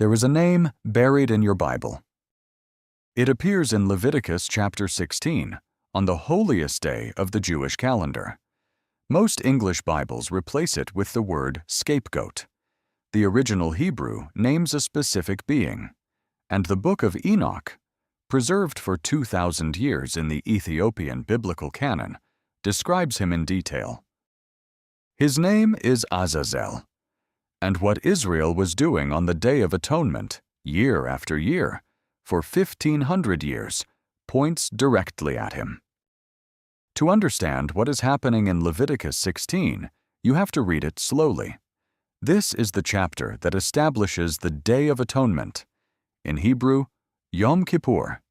There is a name buried in your Bible. It appears in Leviticus chapter 16, on the holiest day of the Jewish calendar. Most English Bibles replace it with the word scapegoat. The original Hebrew names a specific being, and the Book of Enoch, preserved for 2,000 years in the Ethiopian biblical canon, describes him in detail. His name is Azazel, and what Israel was doing on the Day of Atonement, year after year, for 1,500 years, points directly at him. To understand what is happening in Leviticus 16, you have to read it slowly. This is the chapter that establishes the Day of Atonement, in Hebrew, Yom Kippur,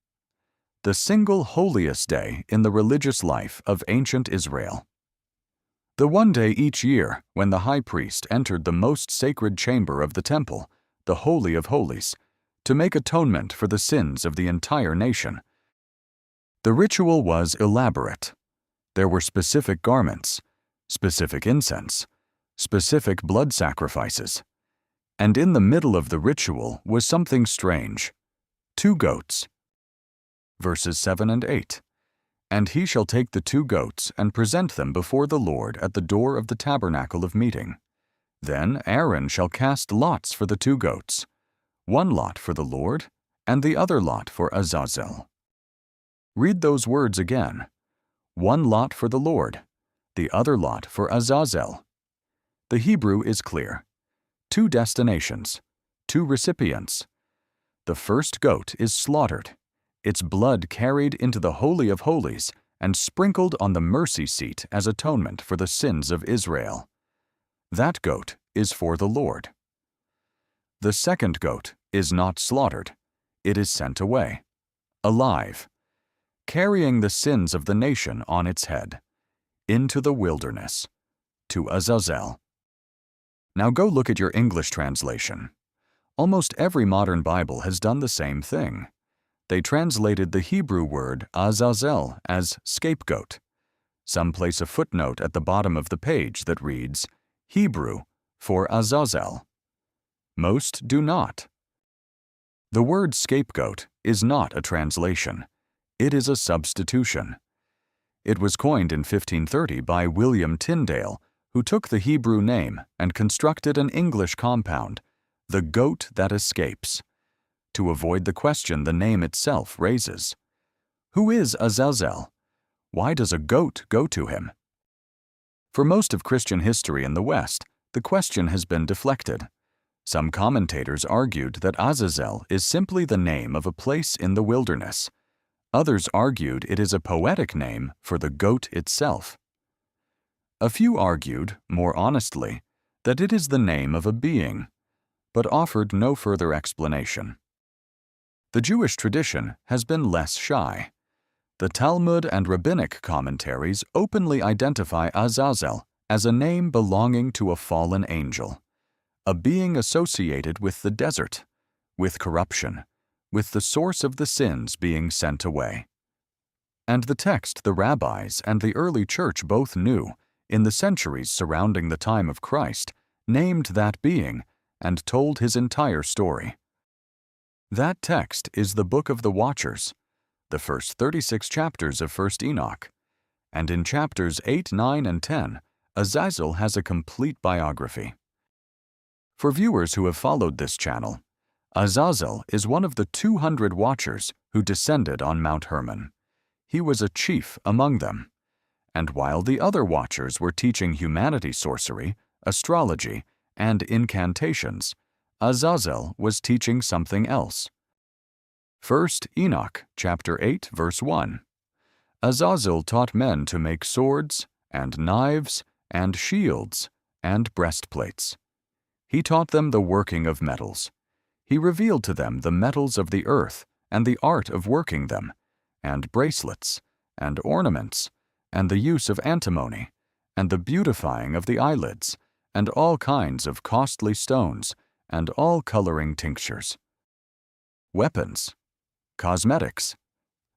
the single holiest day in the religious life of ancient Israel. The one day each year when the high priest entered the most sacred chamber of the temple, the Holy of Holies, to make atonement for the sins of the entire nation. The ritual was elaborate. There were specific garments, specific incense, specific blood sacrifices, and in the middle of the ritual was something strange: 2 goats. Verses 7 and 8. And he shall take the 2 goats and present them before the Lord at the door of the tabernacle of meeting. Then Aaron shall cast lots for the 2 goats, 1 lot for the Lord, and the other lot for Azazel. Read those words again. 1 lot for the Lord, the other lot for Azazel. The Hebrew is clear. 2 destinations, 2 recipients. The first goat is slaughtered, its blood carried into the Holy of Holies and sprinkled on the mercy seat as atonement for the sins of Israel. That goat is for the Lord. The second goat is not slaughtered. It is sent away, alive, carrying the sins of the nation on its head, into the wilderness, to Azazel. Now go look at your English translation. Almost every modern Bible has done the same thing. They translated the Hebrew word Azazel as scapegoat. Some place a footnote at the bottom of the page that reads, Hebrew for Azazel. Most do not. The word scapegoat is not a translation. It is a substitution. It was coined in 1530 by William Tyndale, who took the Hebrew name and constructed an English compound, the goat that escapes, to avoid the question the name itself raises. Who is Azazel? Why does a goat go to him? For most of Christian history in the West, the question has been deflected. Some commentators argued that Azazel is simply the name of a place in the wilderness. Others argued it is a poetic name for the goat itself. A few argued, more honestly, that it is the name of a being, but offered no further explanation. The Jewish tradition has been less shy. The Talmud and rabbinic commentaries openly identify Azazel as a name belonging to a fallen angel, a being associated with the desert, with corruption, with the source of the sins being sent away. And the text the rabbis and the early church both knew, in the centuries surrounding the time of Christ, named that being and told his entire story. That text is the Book of the Watchers, the first 36 chapters of 1 Enoch, and in chapters 8, 9, and 10, Azazel has a complete biography. For viewers who have followed this channel, Azazel is one of the 200 watchers who descended on Mount Hermon. He was a chief among them, and while the other watchers were teaching humanity sorcery, astrology, and incantations, Azazel was teaching something else. 1 Enoch chapter 8 verse 1. Azazel taught men to make swords, and knives, and shields, and breastplates. He taught them the working of metals. He revealed to them the metals of the earth, and the art of working them, and bracelets, and ornaments, and the use of antimony, and the beautifying of the eyelids, and all kinds of costly stones, and all coloring tinctures. Weapons, cosmetics,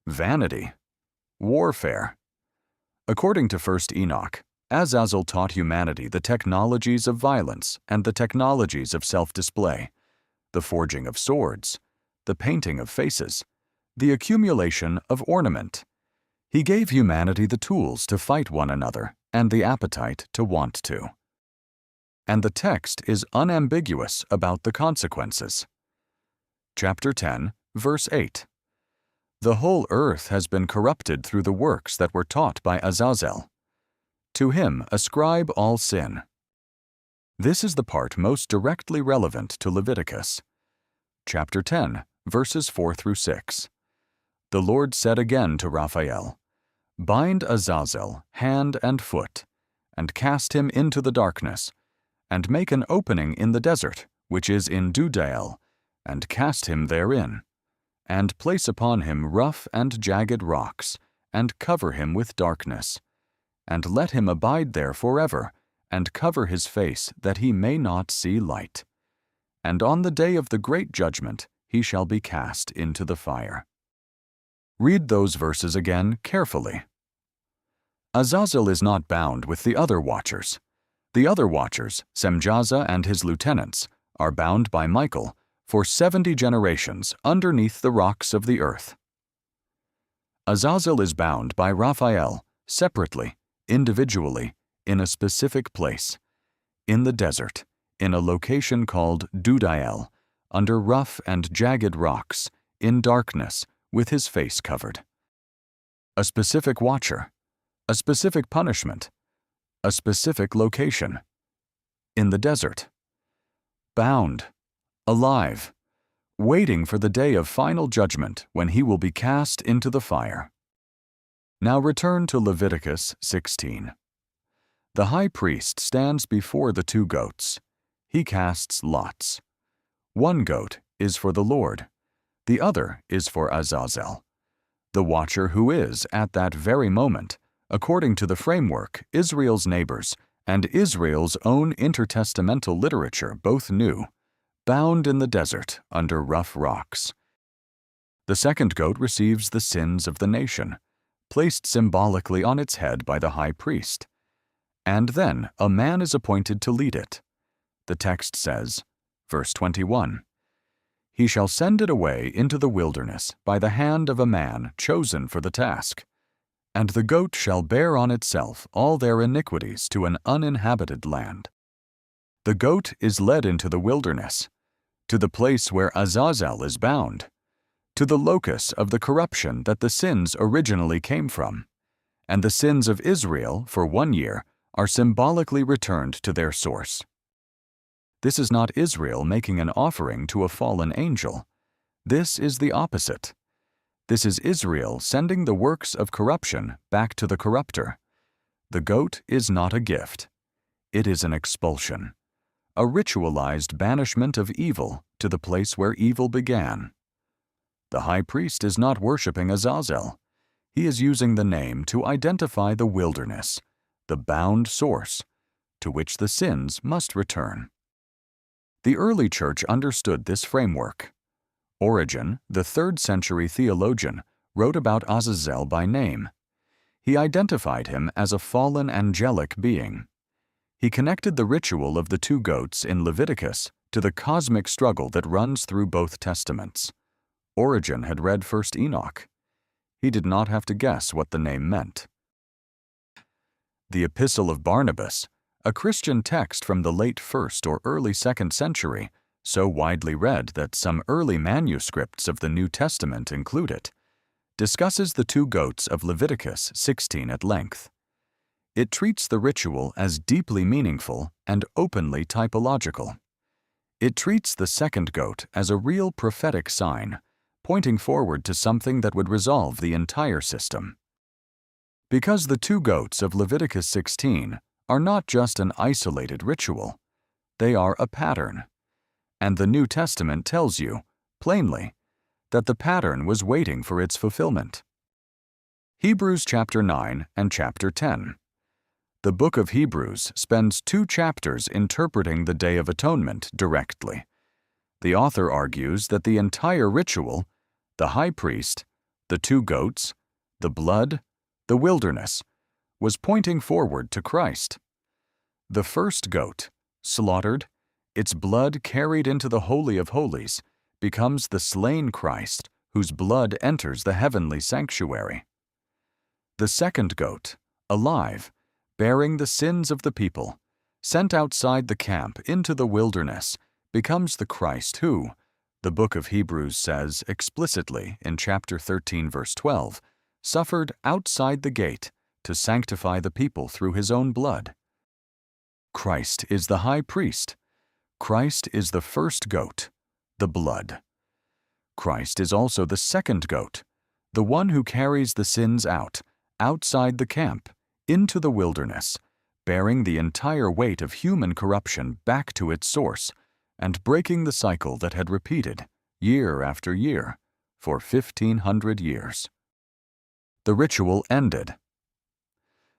vanity, warfare. According to 1 Enoch, Azazel taught humanity the technologies of violence and the technologies of self-display, the forging of swords, the painting of faces, the accumulation of ornament. He gave humanity the tools to fight one another and the appetite to want to. And the text is unambiguous about the consequences. Chapter 10, verse 8. The whole earth has been corrupted through the works that were taught by Azazel. To him ascribe all sin. This is the part most directly relevant to Leviticus. Chapter 10, verses 4 through 6. The Lord said again to Raphael, Bind Azazel hand and foot, and cast him into the darkness, and make an opening in the desert, which is in Dudael, and cast him therein, and place upon him rough and jagged rocks, and cover him with darkness, and let him abide there forever, and cover his face, that he may not see light. And on the day of the great judgment he shall be cast into the fire. Read those verses again carefully. Azazel is not bound with the other watchers. The other watchers, Semjaza and his lieutenants, are bound by Michael for 70 generations underneath the rocks of the earth. Azazel is bound by Raphael separately, individually, in a specific place, in the desert, in a location called Dudael, under rough and jagged rocks, in darkness, with his face covered. A specific watcher, a specific punishment, a specific location, in the desert. Bound, alive, waiting for the day of final judgment when he will be cast into the fire. Now return to Leviticus 16. The high priest stands before the 2 goats. He casts lots. One goat is for the Lord. The other is for Azazel, the watcher who is, at that very moment, according to the framework Israel's neighbors and Israel's own intertestamental literature both knew, bound in the desert under rough rocks. The second goat receives the sins of the nation, placed symbolically on its head by the high priest. And then a man is appointed to lead it. The text says, verse 21, He shall send it away into the wilderness by the hand of a man chosen for the task. And the goat shall bear on itself all their iniquities to an uninhabited land. The goat is led into the wilderness, to the place where Azazel is bound, to the locus of the corruption that the sins originally came from, and the sins of Israel, for 1 year, are symbolically returned to their source. This is not Israel making an offering to a fallen angel. This is the opposite. This is Israel sending the works of corruption back to the corrupter. The goat is not a gift. It is an expulsion, a ritualized banishment of evil to the place where evil began. The high priest is not worshiping Azazel. He is using the name to identify the wilderness, the bound source, to which the sins must return. The early church understood this framework. Origen, the 3rd century theologian, wrote about Azazel by name. He identified him as a fallen angelic being. He connected the ritual of the 2 goats in Leviticus to the cosmic struggle that runs through both testaments. Origen had read 1st Enoch. He did not have to guess what the name meant. The Epistle of Barnabas, a Christian text from the late 1st or early 2nd century, so widely read that some early manuscripts of the New Testament include it, discusses the 2 goats of Leviticus 16 at length. It treats the ritual as deeply meaningful and openly typological. It treats the second goat as a real prophetic sign, pointing forward to something that would resolve the entire system. Because the 2 goats of Leviticus 16 are not just an isolated ritual, they are a pattern. And the New Testament tells you, plainly, that the pattern was waiting for its fulfillment. Hebrews chapter 9 and chapter 10. The book of Hebrews spends 2 chapters interpreting the Day of Atonement directly. The author argues that the entire ritual, the high priest, the 2 goats, the blood, the wilderness, was pointing forward to Christ. The first goat, slaughtered, its blood carried into the Holy of Holies, becomes the slain Christ, whose blood enters the heavenly sanctuary. The second goat, alive, bearing the sins of the people, sent outside the camp into the wilderness, becomes the Christ who, the book of Hebrews says explicitly in chapter 13, verse 12, suffered outside the gate to sanctify the people through his own blood. Christ is the high priest. Christ is the first goat, the blood. Christ is also the second goat, the one who carries the sins out, outside the camp, into the wilderness, bearing the entire weight of human corruption back to its source, and breaking the cycle that had repeated, year after year, for 1,500 years. The ritual ended.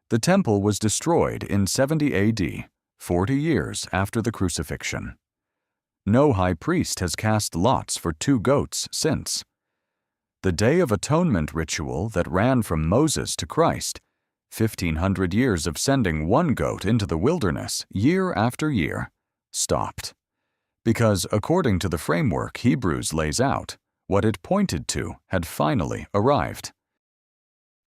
The temple was destroyed in 70 AD, 40 years after the crucifixion. No high priest has cast lots for 2 goats since. The Day of Atonement ritual that ran from Moses to Christ, 1,500 years of sending 1 goat into the wilderness year after year, stopped. Because according to the framework Hebrews lays out, what it pointed to had finally arrived.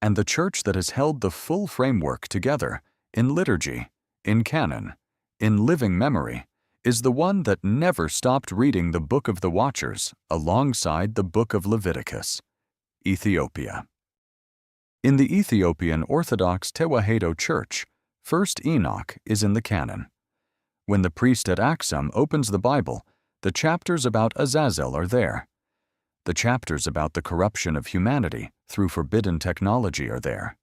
And the church that has held the full framework together, in liturgy, in canon, in living memory, is the one that never stopped reading the Book of the Watchers alongside the Book of Leviticus, Ethiopia. In the Ethiopian Orthodox Tewahedo Church, 1st Enoch is in the canon. When the priest at Axum opens the Bible, the chapters about Azazel are there. The chapters about the corruption of humanity through forbidden technology are there.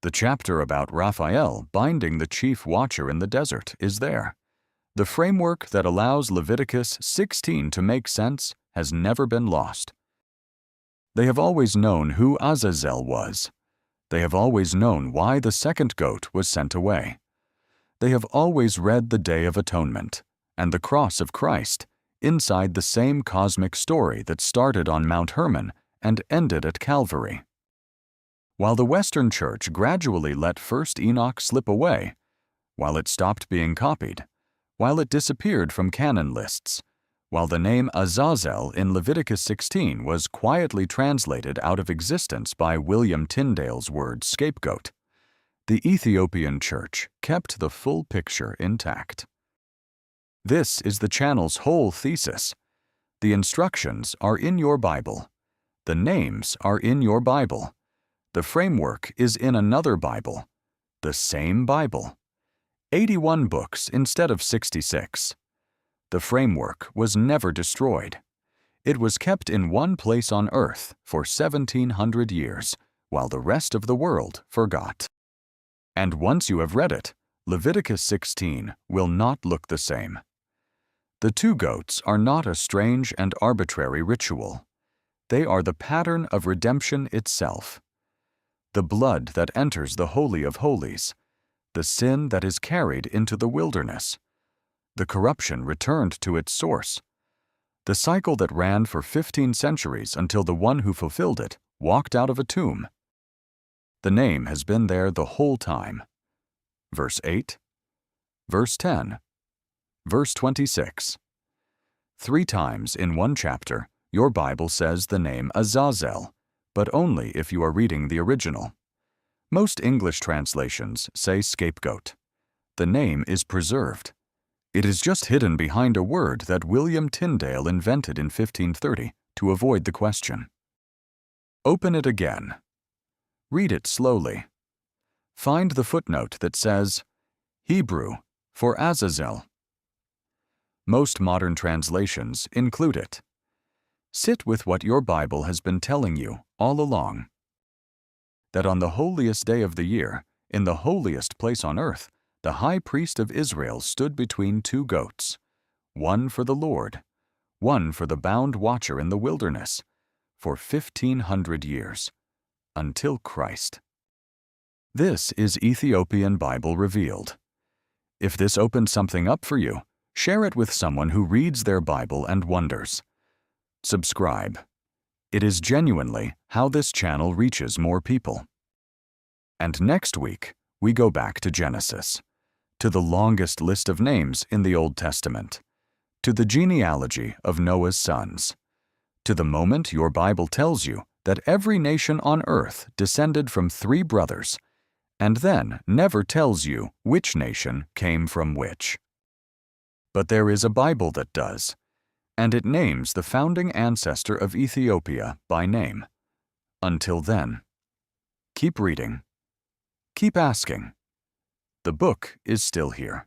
The chapter about Raphael binding the chief watcher in the desert is there. The framework that allows Leviticus 16 to make sense has never been lost. They have always known who Azazel was. They have always known why the second goat was sent away. They have always read the Day of Atonement and the cross of Christ inside the same cosmic story that started on Mount Hermon and ended at Calvary. While the Western Church gradually let 1st Enoch slip away, while it stopped being copied, while it disappeared from canon lists, while the name Azazel in Leviticus 16 was quietly translated out of existence by William Tyndale's word scapegoat, the Ethiopian Church kept the full picture intact. This is the channel's whole thesis. The instructions are in your Bible. The names are in your Bible. The framework is in another Bible. The same Bible. 81 books instead of 66. The framework was never destroyed. It was kept in one place on earth for 1,700 years, while the rest of the world forgot. And once you have read it, Leviticus 16 will not look the same. The 2 goats are not a strange and arbitrary ritual. They are the pattern of redemption itself. The blood that enters the Holy of Holies, the sin that is carried into the wilderness, the corruption returned to its source, the cycle that ran for 15 centuries until the one who fulfilled it walked out of a tomb. The name has been there the whole time. Verse 8, verse 10, verse 26. 3 times in one chapter, your Bible says the name Azazel, but only if you are reading the original. Most English translations say scapegoat. The name is preserved. It is just hidden behind a word that William Tyndale invented in 1530 to avoid the question. Open it again. Read it slowly. Find the footnote that says, Hebrew for Azazel. Most modern translations include it. Sit with what your Bible has been telling you all along. That on the holiest day of the year, in the holiest place on earth, the high priest of Israel stood between 2 goats, one for the Lord, one for the bound watcher in the wilderness, for 1,500 years, until Christ. This is Ethiopian Bible Revealed. If this opened something up for you, share it with someone who reads their Bible and wonders. Subscribe. It is genuinely how this channel reaches more people. And next week, we go back to Genesis, to the longest list of names in the Old Testament, to the genealogy of Noah's sons, to the moment your Bible tells you that every nation on earth descended from 3 brothers, and then never tells you which nation came from which. But there is a Bible that does, and it names the founding ancestor of Ethiopia by name. Until then, keep reading, keep asking. The book is still here.